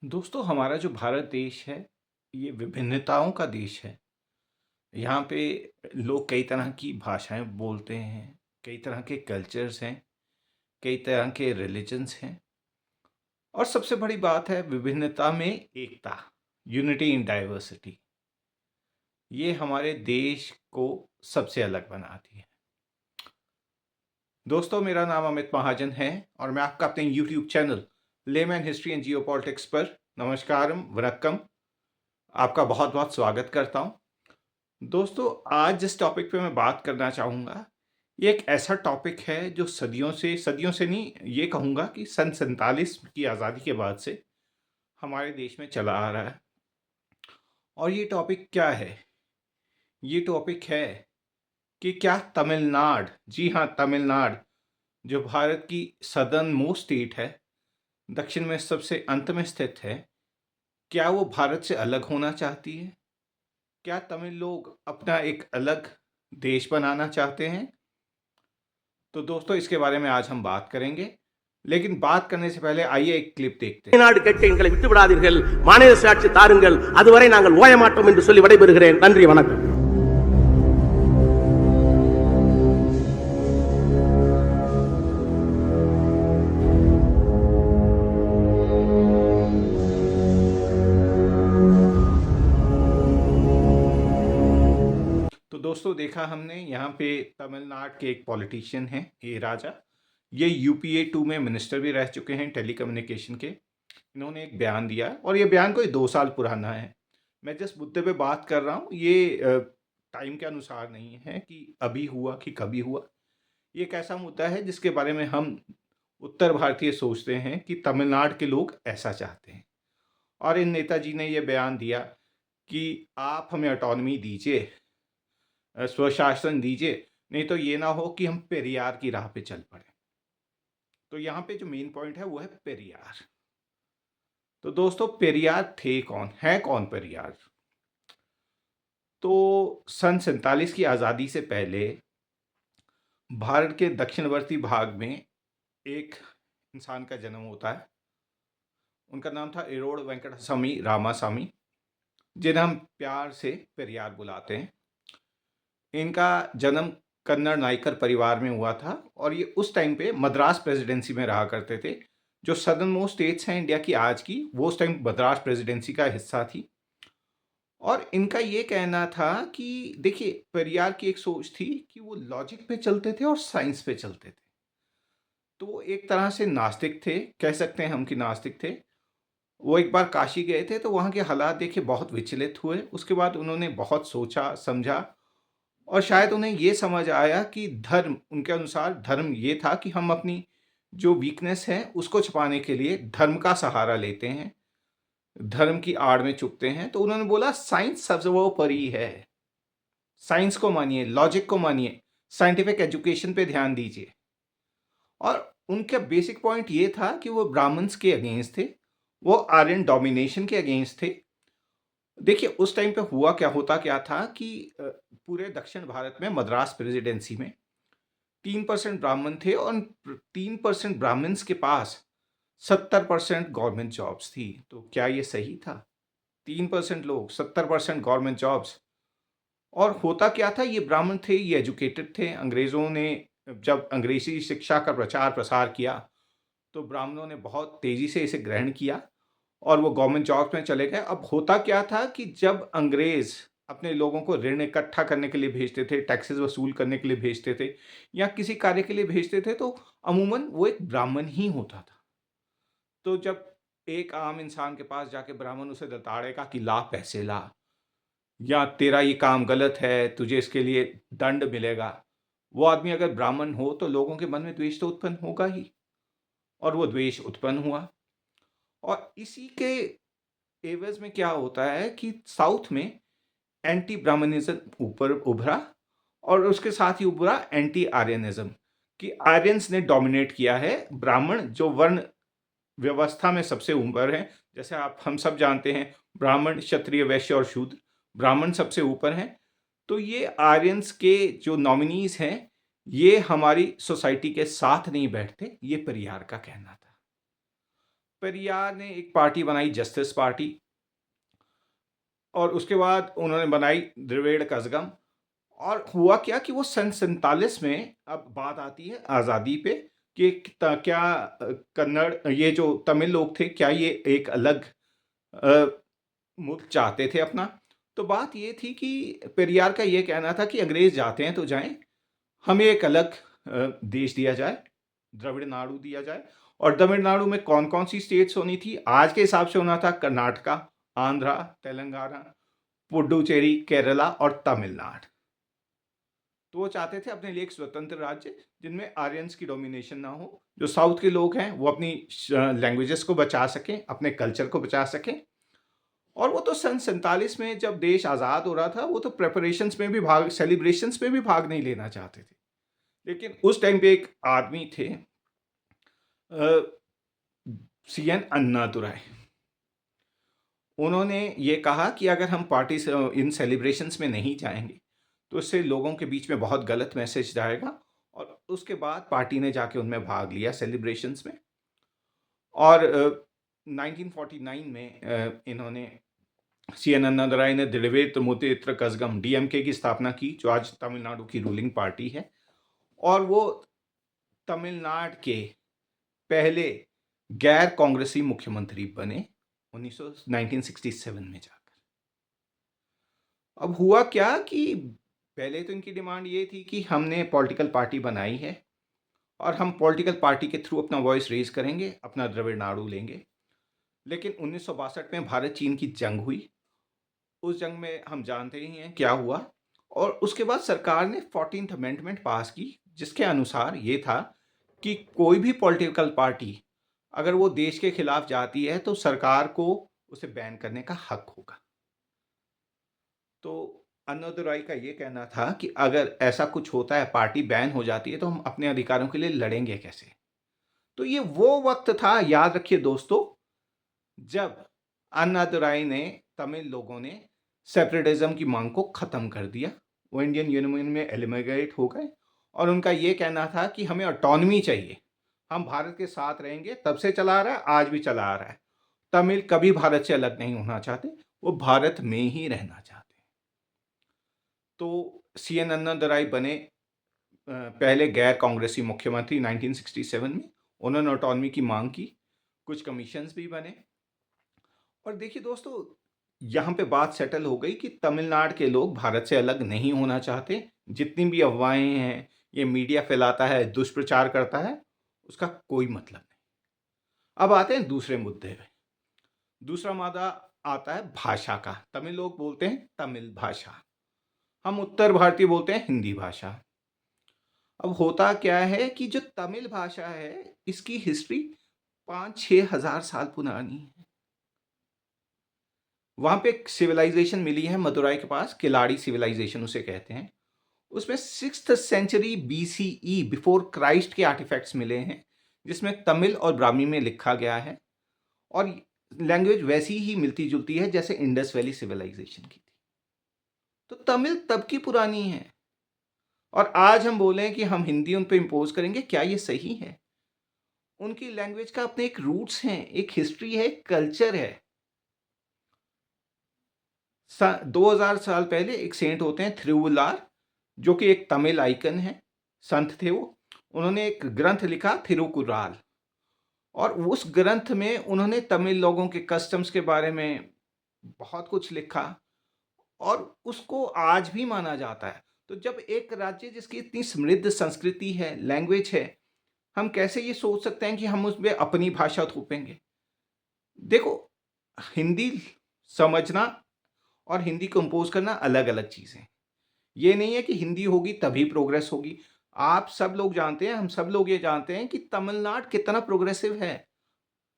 दोस्तों हमारा जो भारत देश है, ये विभिन्नताओं का देश है। यहाँ पे लोग कई तरह की भाषाएं बोलते हैं, कई तरह के कल्चर्स हैं, कई तरह के रिलीजन्स हैं और सबसे बड़ी बात है विभिन्नता में एकता, यूनिटी इन डाइवर्सिटी। ये हमारे देश को सबसे अलग बनाती है। दोस्तों मेरा नाम अमित महाजन है और मैं आपका अपने YouTube channel layman history and geopolitics पर नमस्कारम वनक्कम आपका बहुत बहुत स्वागत करता हूँ। दोस्तों आज जिस टॉपिक पे मैं बात करना चाहूँगा, ये एक ऐसा टॉपिक है जो सदियों से नहीं, ये कहूँगा कि सन 47 की आज़ादी के बाद से हमारे देश में चला आ रहा है। और ये टॉपिक क्या है? ये टॉपिक है कि क्या तमिलनाडु, जी हाँ तमिलनाडु, जो भारत की सदर्न मोस्ट स्टेट है, दक्षिण में सबसे अंत में स्थित है, क्या वो भारत से अलग होना चाहती है? क्या तमिल लोग अपना एक अलग देश बनाना चाहते हैं? तो दोस्तों इसके बारे में आज हम बात करेंगे, लेकिन बात करने से पहले आइए एक क्लिप देखते हैं। நாடு கேட்க எங்களை விட்டு விடாதீர்கள், மாநில சுயாட்சி தாருங்கள், அதுவரை நாங்கள் ஓய மாட்டோம் என்று சொல்லி விடைபெறுகிறேன். நன்றி, வணக்கம். तो दोस्तों देखा हमने यहाँ पे तमिलनाडु के एक पॉलिटिशियन हैं ए राजा, ये यूपीए 2 में मिनिस्टर भी रह चुके हैं टेलीकम्युनिकेशन के। इन्होंने एक बयान दिया और ये बयान कोई 2 साल पुराना है। मैं जिस मुद्दे पे बात कर रहा हूँ ये टाइम के अनुसार नहीं है कि अभी हुआ कि कभी हुआ। ये एक ऐसा मुद्दा है जिसके बारे में हम उत्तर भारतीय सोचते हैं कि तमिलनाडु के लोग ऐसा चाहते हैं। और इन नेताजी ने ये बयान दिया कि आप हमें ऑटोनॉमी दीजिए, स्वशासन दीजिए, नहीं तो ये ना हो कि हम पेरियार की राह पे चल पड़े। तो यहाँ पे जो मेन पॉइंट है वो है पेरियार। तो दोस्तों पेरियार थे कौन, है कौन पेरियार? तो सन 47 की आज़ादी से पहले भारत के दक्षिणवर्ती भाग में एक इंसान का जन्म होता है। उनका नाम था इरोड वेंकटस्वामी रामास्वामी, जिन्हें हम प्यार से पेरियार बुलाते हैं। इनका जन्म कन्नड़ नायकर परिवार में हुआ था और ये उस टाइम पे मद्रास प्रेसिडेंसी में रहा करते थे। जो सदर्न मोस्ट स्टेट्स हैं इंडिया की आज की, वो उस टाइम मद्रास प्रेसिडेंसी का हिस्सा थी। और इनका ये कहना था कि देखिए पेरियार की एक सोच थी कि वो लॉजिक पे चलते थे और साइंस पे चलते थे। तो वो एक तरह से नास्तिक थे, कह सकते हैं हम कि नास्तिक थे। वो एक बार काशी गए थे तो वहाँ के हालात देखे बहुत विचलित हुए। उसके बाद उन्होंने बहुत सोचा समझा और शायद उन्हें ये समझ आया कि धर्म, उनके अनुसार धर्म ये था कि हम अपनी जो वीकनेस है उसको छुपाने के लिए धर्म का सहारा लेते हैं, धर्म की आड़ में छुपते हैं। तो उन्होंने बोला साइंस सर्वोपरि है, साइंस को मानिए, लॉजिक को मानिए, साइंटिफिक एजुकेशन पे ध्यान दीजिए। और उनका बेसिक पॉइंट ये था कि वो ब्राह्मण्स के अगेंस्ट थे, वो आर्यन डोमिनेशन के अगेंस्ट थे। देखिए उस टाइम पे हुआ क्या था कि पूरे दक्षिण भारत में मद्रास प्रेसिडेंसी में 3% ब्राह्मण थे और 3% ब्राह्मण्स के पास 70% गवर्नमेंट जॉब्स थी। तो क्या ये सही था? 3% लोग, 70% गवर्नमेंट जॉब्स। और होता क्या था, ये ब्राह्मण थे, ये एजुकेटेड थे। अंग्रेज़ों ने जब अंग्रेजी शिक्षा का प्रचार प्रसार किया तो ब्राह्मणों ने बहुत तेज़ी से इसे ग्रहण किया और वो गवर्नमेंट जॉब्स में चले गए। अब होता क्या था कि जब अंग्रेज़ अपने लोगों को ऋण इकट्ठा करने के लिए भेजते थे, टैक्सेस वसूल करने के लिए भेजते थे या किसी कार्य के लिए भेजते थे, तो अमूमन वो एक ब्राह्मण ही होता था। तो जब एक आम इंसान के पास जाके ब्राह्मण उसे लताड़ेगा कि ला पैसे ला, या तेरा ये काम गलत है, तुझे इसके लिए दंड मिलेगा, वो आदमी अगर ब्राह्मण हो तो लोगों के मन में द्वेष तो उत्पन्न होगा ही। और वो द्वेष उत्पन्न हुआ और इसी के एवज में क्या होता है कि साउथ में एंटी ब्राह्मणिज्म ऊपर उभरा और उसके साथ ही उभरा एंटी आर्यनिज्म, कि आर्यंस ने डोमिनेट किया है, ब्राह्मण जो वर्ण व्यवस्था में सबसे ऊपर हैं। जैसे आप हम सब जानते हैं ब्राह्मण, क्षत्रिय, वैश्य और शूद्र, ब्राह्मण सबसे ऊपर हैं। तो ये आर्यंस के जो नॉमिनीज हैं ये हमारी सोसाइटी के साथ नहीं बैठते, ये परियार का कहना था। पेरियार ने एक पार्टी बनाई, जस्टिस पार्टी, और उसके बाद उन्होंने बनाई द्रविड़ कज़गम। और हुआ क्या कि वो सन 47 में, अब बात आती है आज़ादी पे, कि क्या कन्नड़, ये जो तमिल लोग थे, क्या ये एक अलग अ, मुल्क चाहते थे अपना। तो बात ये थी कि पेरियार का ये कहना था कि अंग्रेज जाते हैं तो जाएं, हमें एक अलग देश दिया जाए, द्रविड़ नाडु दिया जाए। और तमिलनाडु में कौन कौन सी स्टेट्स होनी थी? आज के हिसाब से होना था कर्नाटका, आंध्रा, तेलंगाना, पुडुचेरी, केरला और तमिलनाडु। तो वो चाहते थे अपने लिए एक स्वतंत्र राज्य जिनमें आर्यंस की डोमिनेशन ना हो। जो साउथ के लोग हैं वो अपनी लैंग्वेजेस को बचा सकें, अपने कल्चर को बचा सकें। और वो तो सन 47 में जब देश आज़ाद हो रहा था, वो तो प्रेपरेशंस में भी भाग, सेलिब्रेशंस में भी भाग नहीं लेना चाहते थे। लेकिन उस टाइम पे एक आदमी थे, सीएन अन्नादुराई। उन्होंने ये कहा कि अगर हम पार्टी से इन सेलिब्रेशंस में नहीं जाएंगे तो इससे लोगों के बीच में बहुत गलत मैसेज जाएगा। और उसके बाद पार्टी ने जाके उनमें भाग लिया, सेलिब्रेशंस में। और 1949 में इन्होंने, सीएन अन्नादुराई ने द्रविड़ मुनेत्र कज़गम डीएमके की स्थापना की, जो आज तमिलनाडु की रूलिंग पार्टी है। और वो तमिलनाडु के पहले गैर कांग्रेसी मुख्यमंत्री बने 1967 में जाकर। अब हुआ क्या कि पहले तो इनकी डिमांड ये थी कि हमने पॉलिटिकल पार्टी बनाई है और हम पॉलिटिकल पार्टी के थ्रू अपना वॉइस रेज करेंगे, अपना द्रविड़ नाडु लेंगे। लेकिन 1962 में भारत चीन की जंग हुई। उस जंग में हम जानते ही हैं क्या हुआ। और उसके बाद सरकार ने 14th अमेंडमेंट पास की, जिसके अनुसार ये था कि कोई भी पॉलिटिकल पार्टी अगर वो देश के खिलाफ जाती है तो सरकार को उसे बैन करने का हक होगा। तो अन्नादुराई का ये कहना था कि अगर ऐसा कुछ होता है, पार्टी बैन हो जाती है, तो हम अपने अधिकारों के लिए लड़ेंगे कैसे। तो ये वो वक्त था, याद रखिए दोस्तों, जब अन्नादुराई ने, तमिल लोगों ने सेपरेटिज्म की मांग को ख़त्म कर दिया। वो इंडियन यूनियन में एलिमिनेट हो गए और उनका ये कहना था कि हमें ऑटोनॉमी चाहिए, हम भारत के साथ रहेंगे। तब से चला आ रहा है, आज भी चला आ रहा है। तमिल कभी भारत से अलग नहीं होना चाहते, वो भारत में ही रहना चाहते। तो सीएन अन्नादुराई बने पहले गैर कांग्रेसी मुख्यमंत्री 1967 में। उन्होंने ऑटोनॉमी की मांग की, कुछ कमीशंस भी बने। और देखिए दोस्तों, यहाँ पे बात सेटल हो गई कि तमिलनाडु के लोग भारत से अलग नहीं होना चाहते। जितनी भी अफवाहें हैं, ये मीडिया फैलाता है, दुष्प्रचार करता है, उसका कोई मतलब नहीं। अब आते हैं दूसरे मुद्दे पे। दूसरा मुद्दा आता है भाषा का। तमिल लोग बोलते हैं तमिल भाषा, हम उत्तर भारतीय बोलते हैं हिंदी भाषा। अब होता क्या है कि जो तमिल भाषा है, इसकी हिस्ट्री 5-6 हजार साल पुरानी है। वहां पे एक सिविलाइजेशन मिली है मदुराई के पास, किलाड़ी सिविलाइजेशन उसे कहते हैं। उसमें 6th century BCE, before Christ के आर्टिफैक्ट्स मिले हैं, जिसमें तमिल और ब्राह्मी में लिखा गया है। और लैंग्वेज वैसी ही मिलती जुलती है जैसे इंडस वैली सिविलाइजेशन की थी। तो तमिल तब की पुरानी है। और आज हम बोलें कि हम हिंदी उन पे इम्पोज करेंगे, क्या ये सही है? उनकी लैंग्वेज का अपने एक रूट्स हैं, एक हिस्ट्री है, एक कल्चर है। 2000 साल पहले एक सेंट होते हैं थिरुवुल्लार, जो कि एक तमिल आइकन है, संत थे वो। उन्होंने एक ग्रंथ लिखा थिरुकुराल, और उस ग्रंथ में उन्होंने तमिल लोगों के कस्टम्स के बारे में बहुत कुछ लिखा और उसको आज भी माना जाता है। तो जब एक राज्य जिसकी इतनी समृद्ध संस्कृति है, लैंग्वेज है, हम कैसे ये सोच सकते हैं कि हम उसमें अपनी भाषा थोपेंगे? देखो, हिंदी समझना और हिंदी कंपोज करना अलग-अलग चीज़ें। ये नहीं है कि हिंदी होगी तभी प्रोग्रेस होगी। आप सब लोग जानते हैं, हम सब लोग ये जानते हैं कि तमिलनाडु कितना प्रोग्रेसिव है।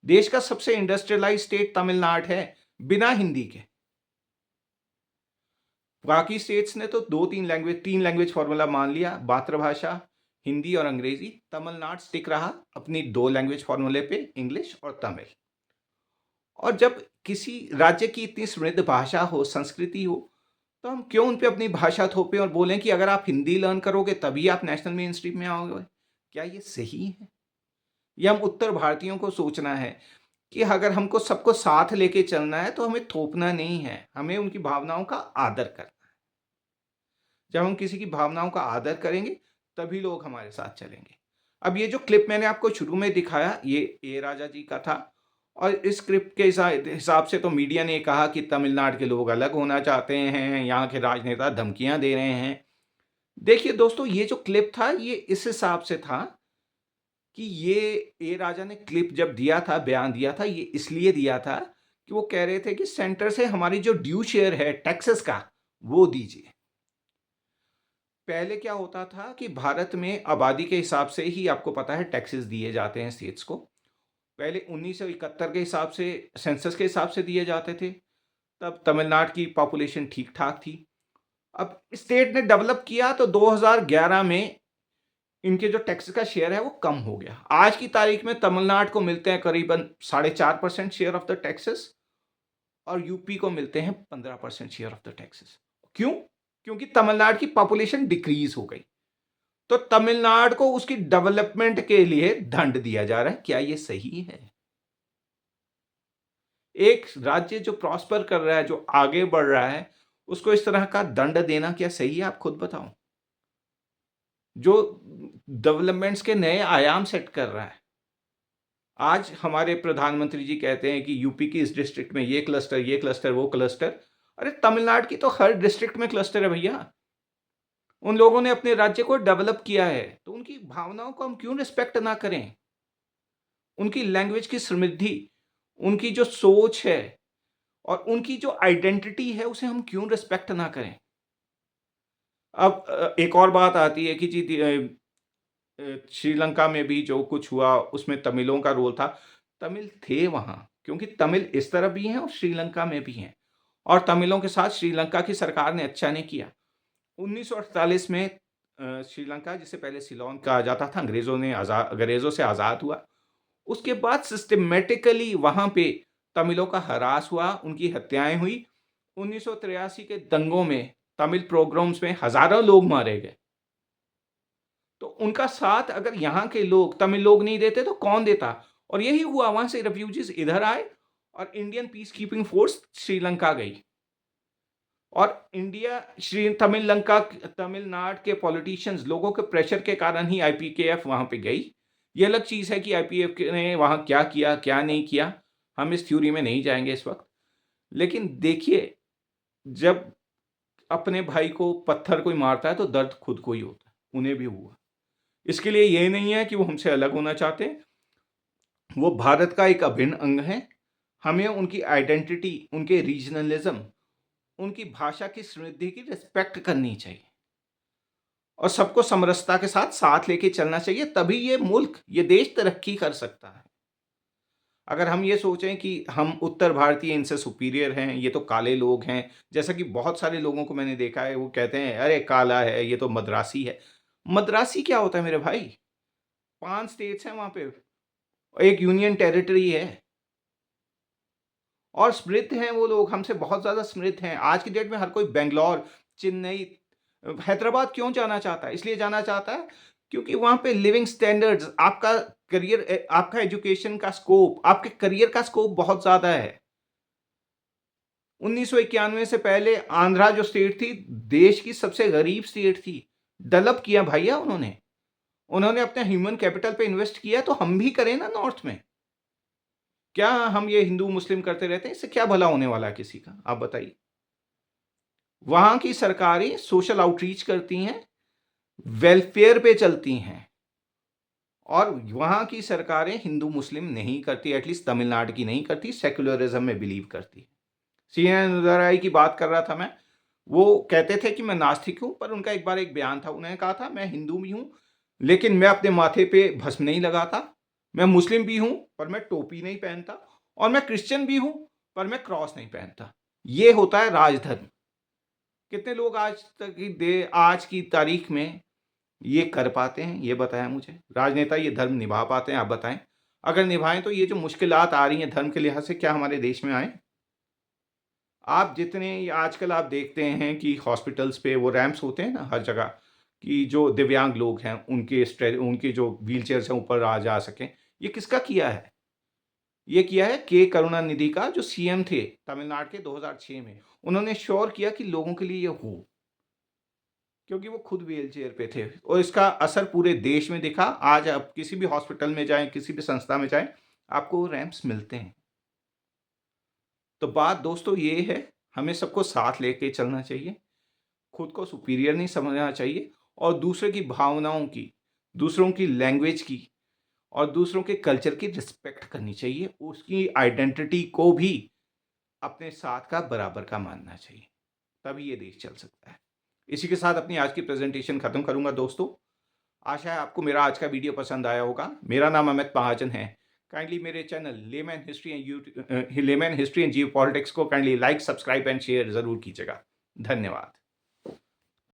देश का सबसे इंडस्ट्रियलाइज्ड स्टेट तमिलनाडु है, बिना हिंदी के। बाकी स्टेट्स ने तो 3 लैंग्वेज फॉर्मूला मान लिया, मातृभाषा हिंदी और अंग्रेजी। तमिलनाडु स्टिक रहा अपनी 2 लैंग्वेज फॉर्मूले पे, इंग्लिश और तमिल। और जब किसी राज्य की इतनी समृद्ध भाषा हो, संस्कृति हो, तो हम क्यों उन पे अपनी भाषा थोपें और बोलें कि अगर आप हिंदी लर्न करोगे तभी आप नेशनल मेन स्ट्रीम में आओगे? क्या ये सही है? ये हम उत्तर भारतीयों को सोचना है। कि अगर हमको सबको साथ लेके चलना है तो हमें थोपना नहीं है, हमें उनकी भावनाओं का आदर करना है। जब हम किसी की भावनाओं का आदर करेंगे, तभी लोग हमारे साथ चलेंगे। अब ये जो क्लिप मैंने आपको शुरू में दिखाया, ये ए राजा जी का था और इस क्लिप के हिसाब से तो मीडिया ने कहा कि तमिलनाडु के लोग अलग होना चाहते हैं, यहाँ के राजनेता धमकियाँ दे रहे हैं। देखिए दोस्तों, ये जो क्लिप था, ये इस हिसाब से था कि ये ए राजा ने क्लिप जब दिया था, बयान दिया था, ये इसलिए दिया था कि वो कह रहे थे कि सेंटर से हमारी जो ड्यू शेयर है टैक्सेस का, वो दीजिए। पहले क्या होता था कि भारत में आबादी के हिसाब से ही आपको पता है टैक्सेस दिए जाते हैं स्टेट्स को। पहले 1971 के हिसाब से, सेंसस के हिसाब से दिए जाते थे, तब तमिलनाडु की पॉपुलेशन ठीक-ठाक थी। अब स्टेट ने डेवलप किया तो 2011 में इनके जो टैक्स का शेयर है वो कम हो गया। आज की तारीख में तमिलनाडु को मिलते हैं करीबन 4.5% शेयर ऑफ द टैक्सेस और यूपी को मिलते हैं 15% शेयर ऑफ द टैक्सेस। क्यों? क्योंकि तमिलनाडु की पॉपुलेशन डिक्रीज हो गई। तो तमिलनाडु को उसकी डेवलपमेंट के लिए दंड दिया जा रहा है। क्या ये सही है? एक राज्य जो प्रॉस्पर कर रहा है, जो आगे बढ़ रहा है, उसको इस तरह का दंड देना क्या सही है? आप खुद बताओ। जो डेवलपमेंट्स के नए आयाम सेट कर रहा है। आज हमारे प्रधानमंत्री जी कहते हैं कि यूपी की इस डिस्ट्रिक्ट में ये क्लस्टर, वो क्लस्टर। अरे तमिलनाडु की तो हर डिस्ट्रिक्ट में क्लस्टर है भैया। उन लोगों ने अपने राज्य को डेवलप किया है, तो उनकी भावनाओं को हम क्यों रिस्पेक्ट ना करें? उनकी लैंग्वेज की समृद्धि, उनकी जो सोच है और उनकी जो आइडेंटिटी है, उसे हम क्यों रिस्पेक्ट ना करें? अब एक और बात आती है कि जी श्रीलंका में भी जो कुछ हुआ उसमें तमिलों का रोल था। तमिल थे वहाँ, क्योंकि तमिल इस तरफ भी हैं और श्रीलंका में भी हैं और तमिलों के साथ श्रीलंका की सरकार ने अच्छा नहीं किया। 1948 में श्रीलंका, जिसे पहले सिलोन कहा जाता था, अंग्रेज़ों से आज़ाद हुआ। उसके बाद सिस्टमैटिकली वहाँ पे तमिलों का हरास हुआ, उनकी हत्याएँ हुई। 1983 के दंगों में, तमिल पोग्रोम्स में हज़ारों लोग मारे गए। तो उनका साथ अगर यहाँ के लोग, तमिल लोग नहीं देते तो कौन देता? और यही हुआ, वहाँ से रेफ्यूजीज़ इधर आए और Indian peace keeping force Sri Lanka गई। और इंडिया तमिलनाडु के पॉलिटिशियंस, लोगों के प्रेशर के कारण ही आईपीकेएफ वहाँ पे गई। ये अलग चीज़ है कि आईपीएफ ने वहाँ क्या किया, क्या नहीं किया, हम इस थ्योरी में नहीं जाएँगे इस वक़्त। लेकिन देखिए, जब अपने भाई को पत्थर कोई मारता है तो दर्द खुद को ही होता है, उन्हें भी हुआ। इसके लिए ये नहीं है कि वो हमसे अलग होना चाहते हैं, वो भारत का एक अभिन्न अंग है। हमें उनकी आइडेंटिटी, उनके रीजनलिज़्म, उनकी भाषा की समृद्धि की रिस्पेक्ट करनी चाहिए और सबको समरसता के साथ लेके चलना चाहिए, तभी ये मुल्क, ये देश तरक्की कर सकता है। अगर हम ये सोचें कि हम उत्तर भारतीय इनसे सुपीरियर हैं, ये तो काले लोग हैं, जैसा कि बहुत सारे लोगों को मैंने देखा है, वो कहते हैं अरे काला है, ये तो मद्रासी है। मद्रासी क्या होता है मेरे भाई? 5 स्टेट्स हैं वहाँ पे, एक यूनियन टेरिटरी है और समृद्ध हैं वो लोग, हमसे बहुत ज़्यादा समृद्ध हैं। आज की डेट में हर कोई बैंगलोर, चेन्नई, हैदराबाद क्यों जाना चाहता है? इसलिए जाना चाहता है क्योंकि वहाँ पे लिविंग स्टैंडर्ड्स, आपका करियर, आपका एजुकेशन का स्कोप, आपके करियर का स्कोप बहुत ज़्यादा है। 1991 से पहले आंध्रा जो स्टेट थी, देश की सबसे गरीब स्टेट थी। डेवलप किया भैया उन्होंने। उन्होंने अपने ह्यूमन कैपिटल पे इन्वेस्ट किया, तो हम भी करें ना नॉर्थ में। क्या हम ये हिंदू मुस्लिम करते रहते हैं? इससे क्या भला होने वाला है किसी का? आप बताइए। वहाँ की सरकारें सोशल आउटरीच करती हैं, वेलफेयर पे चलती हैं और वहाँ की सरकारें हिंदू मुस्लिम नहीं करती, एटलीस्ट तमिलनाडु की नहीं करती, सेक्युलरिज्म में बिलीव करती है। सीएन की बात कर रहा था मैं, वो कहते थे कि मैं नास्तिक हूँ, पर उनका एक बार एक बयान था, उन्होंने कहा था मैं हिंदू भी हूँ, लेकिन मैं अपने माथे पे भस्म नहीं लगाता, मैं मुस्लिम भी हूँ, पर मैं टोपी नहीं पहनता और मैं क्रिश्चियन भी हूँ, पर मैं क्रॉस नहीं पहनता। ये होता है राजधर्म। कितने लोग आज की तारीख में ये कर पाते हैं? ये बताएं मुझे। राजनेता ये धर्म निभा पाते हैं? आप बताएं। अगर निभाएं तो ये जो मुश्किलात आ रही हैं धर्म के लिहाज से, क्या हमारे देश में आए? आप जितने आजकल आप देखते हैं कि हॉस्पिटल्स पे वो रैंप्स होते हैं ना हर जगह, कि जो दिव्यांग लोग हैं उनके जो व्हील चेयर से ऊपर आ जा सकें, ये किसका किया है? ये किया है के करुणानिधि का, जो सीएम थे तमिलनाडु के 2006 में। उन्होंने श्योर किया कि लोगों के लिए ये हो, क्योंकि वो खुद व्हीलचेयर पे थे और इसका असर पूरे देश में दिखा। आज आप किसी भी हॉस्पिटल में जाएँ, किसी भी संस्था में जाएँ, आपको रैंप्स मिलते हैं। तो बात दोस्तों ये है, हमें सबको साथ लेके चलना चाहिए, खुद को सुपीरियर नहीं समझना चाहिए और दूसरे की भावनाओं की, दूसरों की लैंग्वेज की और दूसरों के कल्चर की रिस्पेक्ट करनी चाहिए। उसकी आइडेंटिटी को भी अपने साथ का बराबर का मानना चाहिए, तभी ये देश चल सकता है। इसी के साथ अपनी आज की प्रेजेंटेशन खत्म करूंगा दोस्तों। आशा है आपको मेरा आज का वीडियो पसंद आया होगा। मेरा नाम अमित महाजन है। काइंडली मेरे channel layman history and geopolitics को kindly like, subscribe and share ज़रूर कीजिएगा। धन्यवाद।